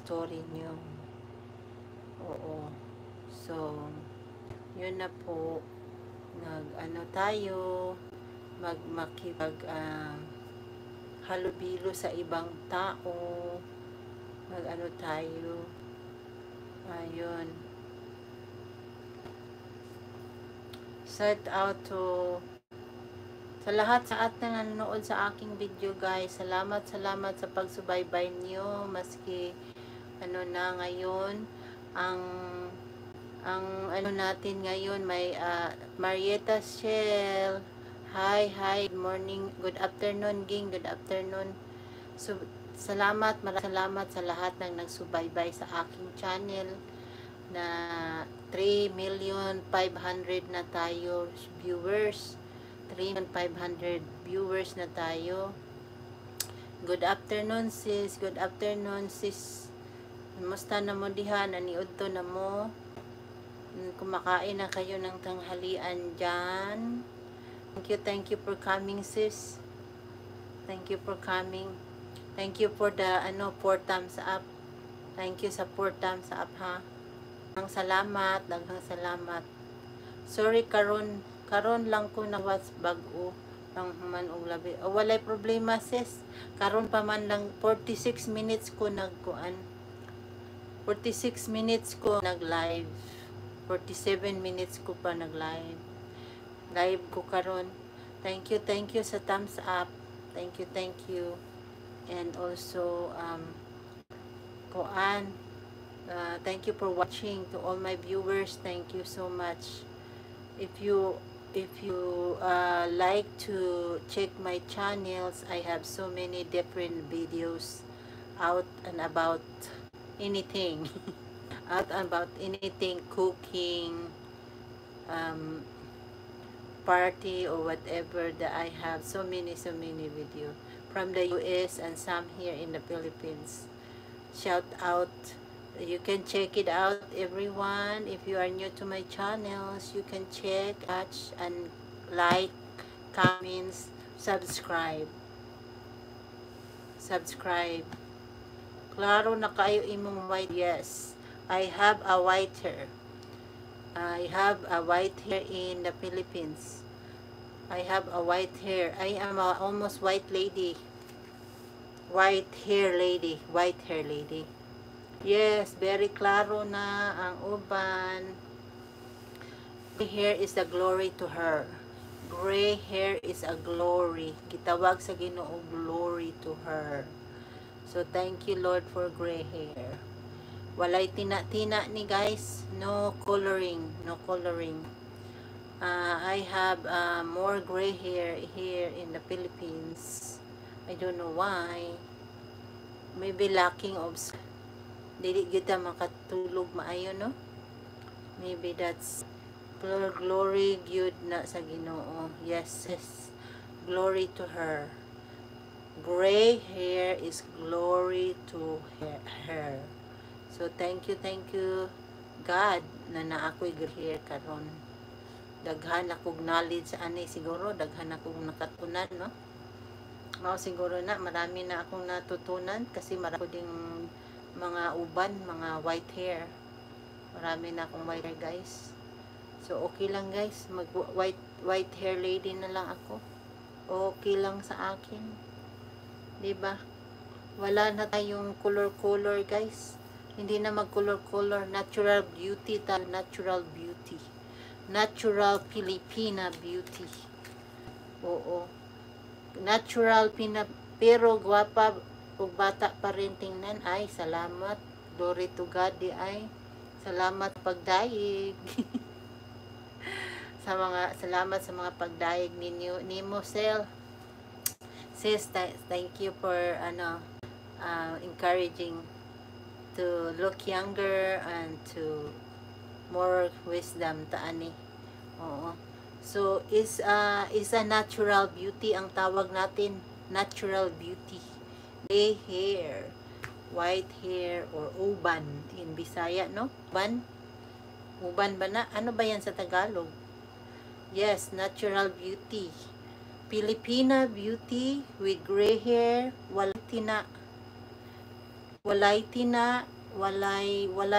story nyo. Oo. So, yun na po. Nag-ano tayo, makipag halubilo sa ibang tao. Mag-ano tayo. Ayun. Shout out to sa lahat na nanonood sa aking video, guys. Salamat sa pagsubaybay niyo, maski ano na ngayon ang ano natin ngayon may Marietta Shell. Hi, good morning, good afternoon, ging, good afternoon. So, maraming salamat sa lahat ng nagsubaybay sa aking channel na 3,500,000 na tayo viewers. 3,500 viewers na tayo. Good afternoon, sis. Good afternoon, sis. Kumusta na mo diha? Naniud to na mo? Kumakain na kayo ng tanghalian dyan. Thank you for coming, sis. Thank you for coming. Thank you for the 4 thumbs up. Thank you sa 4 thumbs up, ha. Daghang salamat. Sorry, karon lang ko na what's bago lang man og labi. Walay problema, sis. Karon pa man lang 46 minutes ko nagkuan. 46 minutes ko nag-live. 47 minutes ko pa nag-live. Live ko karon. Thank you sa thumbs up. Thank you. And also thank you for watching. To all my viewers, thank you so much. If you like to check my channels, I have so many different videos out and about anything. Out and about anything, cooking, party or whatever, that I have so many video from the US and some here in the Philippines. Shout out. You can check it out, everyone. If you are new to my channels, you can check, watch, and like, comments, subscribe. Klaro na kayo imong white. Yes, I have a white hair. I have a white hair in the Philippines. I have a white hair. I am a almost white lady. White hair lady. Yes, very klaro na ang uban. Gray hair is a glory to her. Gray hair is a glory. Gitawag sa Ginoo, glory to her. So, thank you, Lord, for gray hair. Walay tina-tina ni, guys. No coloring. I have more gray hair here in the Philippines. I don't know why. Maybe lacking of dili kita makatulog maayo, no? Maybe that's glory gyud na sa Ginoo. Yes. Glory to her. Gray hair is glory to her. So thank you God na naakoy gray hair karon. Daghan akong knowledge ani, siguro daghan akong nakatunan, no? Mao siguro na marami na akong natutunan kasi marami ding mga uban, mga white hair. Marami na akong white hair, guys. So okay lang, guys, mag white hair lady na lang ako. Okay lang sa akin, 'di ba? Wala na tayong color, guys. Hindi na mag-color. Natural beauty natural Filipina beauty. Oo, natural pero gwapa ug bata pa rin tingnan. Ay, salamat, glory to God di ay. Salamat pagdayeg. Salamat sa mga pagdayeg ninyo, nimo Sel. Sis, thank you for encouraging to look younger and to more wisdom ta ani. Oo. So is a natural beauty ang tawag natin, natural beauty. Gray hair, white hair, or uban in Bisaya, no? Uban ba na? Ano ba yan sa Tagalog? Yes, natural beauty. Filipina beauty with gray hair, walay tina walay